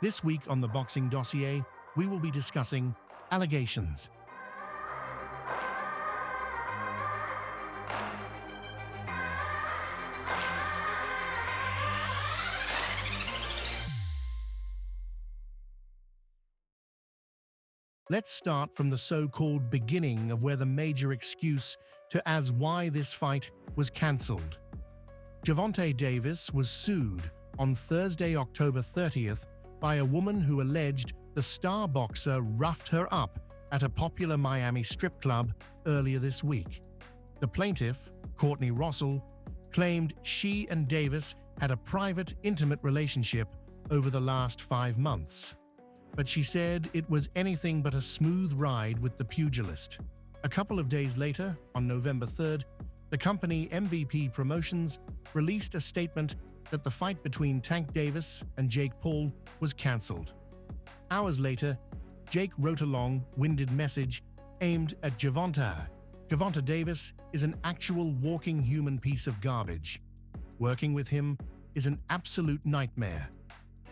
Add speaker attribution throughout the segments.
Speaker 1: This week on the Boxing Dossier, we will be discussing allegations. Let's start from the so-called beginning of where the major excuse to as why this fight was cancelled. Gervonta Davis was sued on Thursday, October 30th, by a woman who alleged the star boxer roughed her up at a popular Miami strip club earlier this week. The plaintiff, Courtney Russell, claimed she and Davis had a private, intimate relationship over the last 5 months. But she said it was anything but a smooth ride with the pugilist. A couple of days later, on November 3rd, the company MVP Promotions released a statement that the fight between Tank Davis and Jake Paul was cancelled. Hours later, Jake wrote a long-winded message aimed at Gervonta. Gervonta Davis is an actual walking human piece of garbage. Working with him is an absolute nightmare.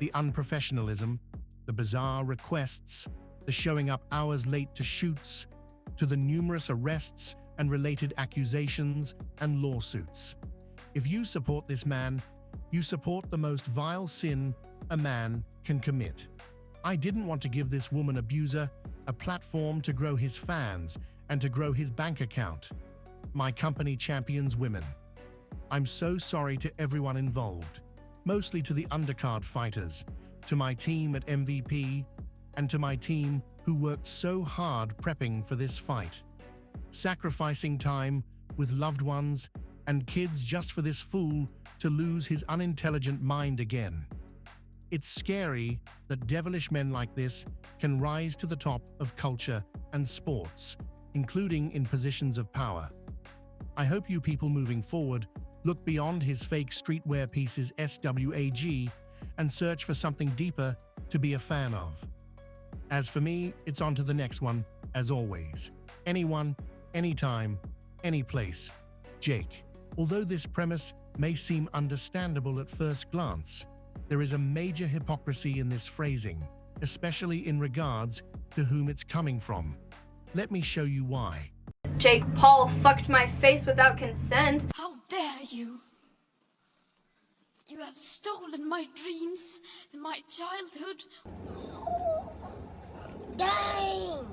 Speaker 1: The unprofessionalism, the bizarre requests, the showing up hours late to shoots, to the numerous arrests and related accusations and lawsuits. If you support this man, you support the most vile sin a man can commit. I didn't want to give this woman abuser a platform to grow his fans and to grow his bank account. My company champions women. I'm so sorry to everyone involved, mostly to the undercard fighters, to my team at MVP, and to my team who worked so hard prepping for this fight, sacrificing time with loved ones and kids just for this fool to lose his unintelligent mind again. It's scary that devilish men like this can rise to the top of culture and sports, including in positions of power. I hope you people moving forward look beyond his fake streetwear pieces SWAG and search for something deeper to be a fan of. As for me, it's on to the next one, as always. Anyone, anytime, any place. Jake. Although this premise may seem understandable at first glance, there is a major hypocrisy in this phrasing, especially in regards to whom it's coming from. Let me show you why.
Speaker 2: Jake Paul fucked my face without consent.
Speaker 3: How dare you? You have stolen my dreams and my childhood.
Speaker 4: Dang!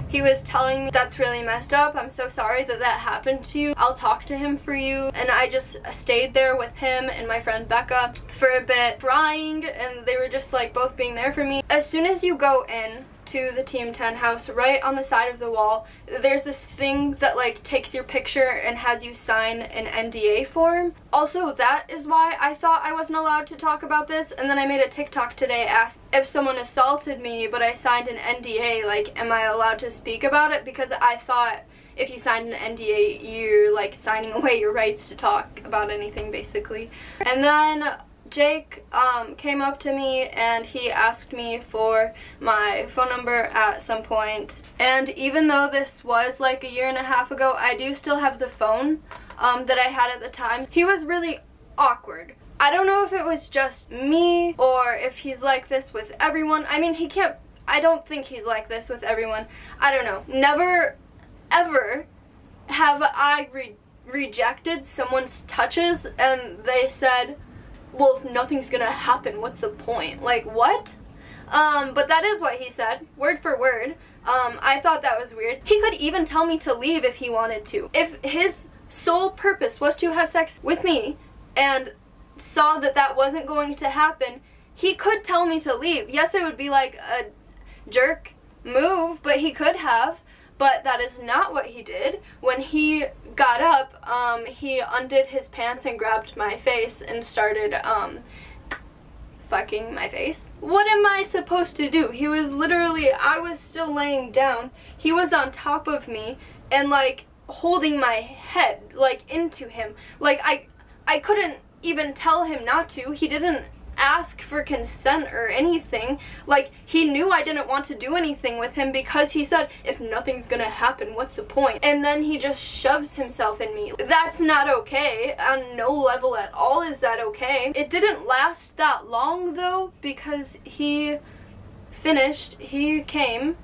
Speaker 2: He was telling me, that's really messed up. I'm so sorry that that happened to you. I'll talk to him for you. And I just stayed there with him and my friend Becca for a bit, crying, and they were just like both being there for me. As soon as you go in to the Team 10 house, right on the side of the wall, there's this thing that like takes your picture and has you sign an NDA form. Also, that is why I thought I wasn't allowed to talk about this, and then I made a TikTok today asked if someone assaulted me but I signed an NDA, like, am I allowed to speak about it? Because I thought if you signed an NDA, you're like signing away your rights to talk about anything, basically. And then Jake came up to me and he asked me for my phone number at some point. And even though this was like a year and a half ago, I do still have the phone that I had at the time. He was really awkward. I don't know if it was just me or if he's like this with everyone. I mean, I don't think he's like this with everyone. I don't know. Never, ever have I rejected someone's touches and they said, well, if nothing's gonna happen, what's the point? Like, what? But that is what he said, word for word. I thought that was weird. He could even tell me to leave if he wanted to. If his sole purpose was to have sex with me and saw that that wasn't going to happen, he could tell me to leave. Yes, it would be like a jerk move, but he could have. But that is not what he did. When he got up, he undid his pants and grabbed my face and started fucking my face. What am I supposed to do? He was literally, I was still laying down. He was on top of me and like holding my head like into him. Like I couldn't even tell him not to. He didn't ask for consent or anything. Like, he knew I didn't want to do anything with him because he said, if nothing's gonna happen, what's the point? And then he just shoves himself in me. That's not okay. On no level at all is that okay. It didn't last that long though, because he came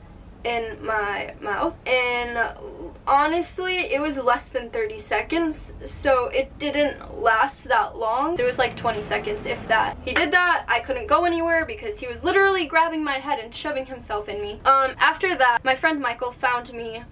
Speaker 2: in my mouth, and honestly it was less than 30 seconds, so it didn't last that long. It was like 20 seconds, if that. He did that, I couldn't go anywhere because he was literally grabbing my head and shoving himself in me. After that, my friend Michael found me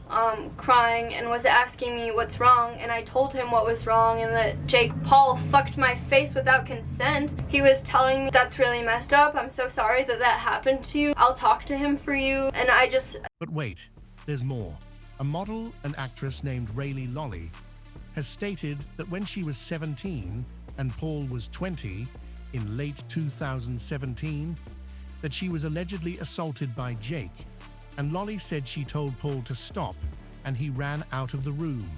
Speaker 2: crying and was asking me what's wrong, and I told him what was wrong and that Jake Paul fucked my face without consent. He was telling me, that's really messed up, I'm so sorry that that happened to you, I'll talk to him for you. And I just...
Speaker 1: But wait, there's more. A model and actress named Rayleigh Lolly has stated that when she was 17 and Paul was 20 in late 2017, that she was allegedly assaulted by Jake, and Lolly said she told Paul to stop and he ran out of the room.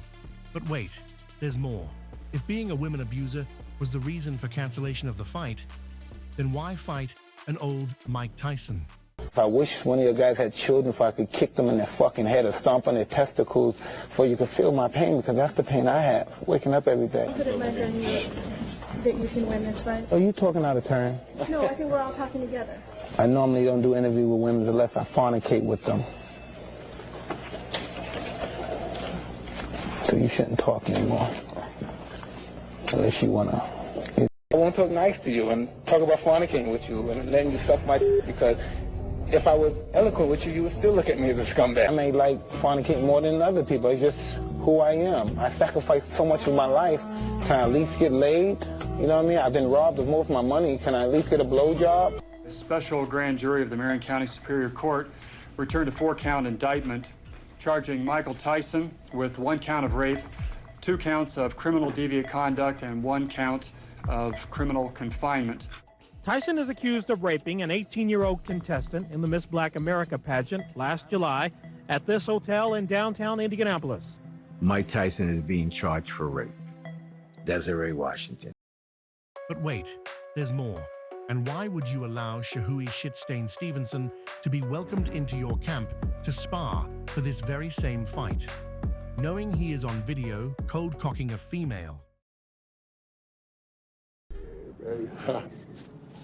Speaker 1: But wait, there's more. If being a women abuser was the reason for cancellation of the fight, then why fight an old Mike Tyson?
Speaker 4: I wish one of your guys had children so I could kick them in their fucking head or stomp on their testicles so you could feel my pain, because that's the pain I have, waking up every day.
Speaker 5: Put it my friend that you can win this fight.
Speaker 4: Are you talking out of turn?
Speaker 5: No, I think we're all talking together.
Speaker 4: I normally don't do interviews with women unless I fornicate with them. So you shouldn't talk anymore. Unless you want to. I won't talk nice to you and talk about fornicating with you and letting you suck my because if I was eloquent with you, you would still look at me as a scumbag. I may like fornicating more than other people. It's just who I am. I sacrificed so much of my life. Can I at least get laid? You know what I mean? I've been robbed of most of my money. Can I at least get a blowjob?
Speaker 6: A special grand jury of the Marion County Superior Court returned a 4-count indictment charging Michael Tyson with 1 count of rape, 2 counts of criminal deviant conduct, and 1 count of criminal confinement.
Speaker 7: Tyson is accused of raping an 18-year-old contestant in the Miss Black America pageant last July at this hotel in downtown Indianapolis.
Speaker 8: Mike Tyson is being charged for rape. Desiree Washington.
Speaker 1: But wait, there's more. And why would you allow Shakur Stevenson to be welcomed into your camp to spar for this very same fight, knowing he is on video cold-cocking a female?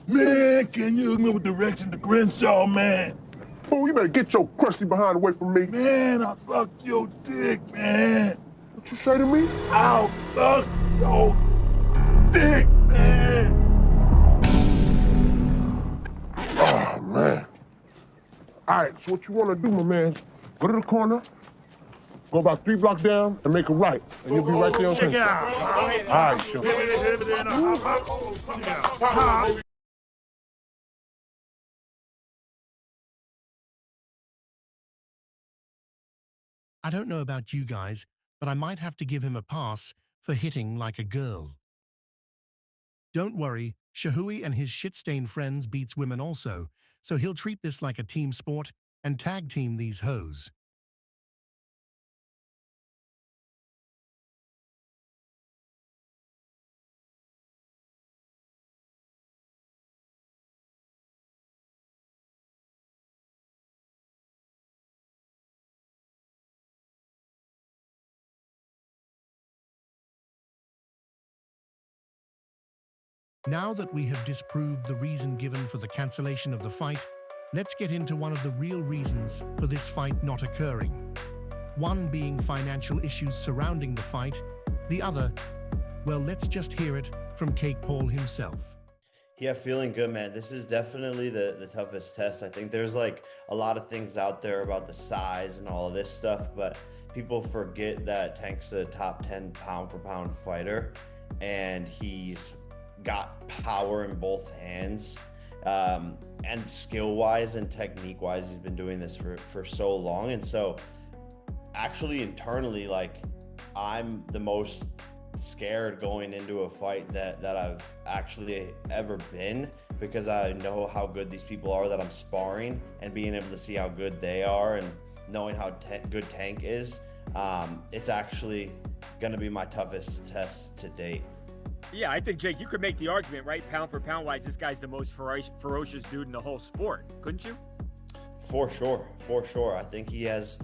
Speaker 9: Man, can you hook me with direction to Crenshaw, man?
Speaker 10: Fool, you better get your crusty behind away from me.
Speaker 9: Man, I'll suck your dick, man.
Speaker 10: What you say to me?
Speaker 9: I'll suck your dick, man.
Speaker 10: Oh, man. All right, so what you want to do, my man, go to the corner, go about 3 blocks down, and make a right, and you'll be right there on
Speaker 9: Check it out.
Speaker 10: All right, sure.
Speaker 1: I don't know about you guys, but I might have to give him a pass for hitting like a girl. Don't worry, Shakur and his shit-stained friends beats women also, so he'll treat this like a team sport and tag team these hoes. Now that we have disproved the reason given for the cancellation of the fight, let's get into one of the real reasons for this fight not occurring. One being financial issues surrounding the fight, the other, well, let's just hear it from Jake Paul himself.
Speaker 11: Yeah, feeling good, man. This is definitely the toughest test. I think there's like a lot of things out there about the size and all of this stuff, but people forget that Tank's a top 10 pound for pound fighter, and he's got power in both hands, and skill wise and technique wise, he's been doing this for so long. And so actually internally, like, I'm the most scared going into a fight that I've actually ever been, because I know how good these people are that I'm sparring, and being able to see how good they are and knowing how good Tank is, it's actually going to be my toughest test to date.
Speaker 12: Yeah, I think, Jake, you could make the argument, right? Pound for pound wise, this guy's the most ferocious dude in the whole sport, couldn't you?
Speaker 11: For sure. I think he has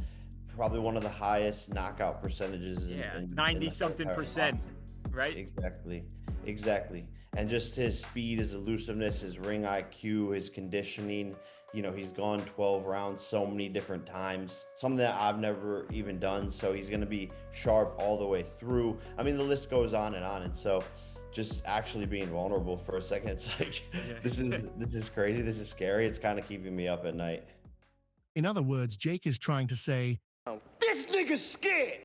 Speaker 11: probably one of the highest knockout percentages.
Speaker 12: Yeah, 90-something%, right?
Speaker 11: Exactly. And just his speed, his elusiveness, his ring IQ, his conditioning. You know, he's gone 12 rounds so many different times, something that I've never even done. So he's going to be sharp all the way through. I mean, the list goes on. And so just actually being vulnerable for a second, it's like, this is crazy. This is scary. It's kind of keeping me up at night.
Speaker 1: In other words, Jake is trying to say,
Speaker 9: this nigga's scared.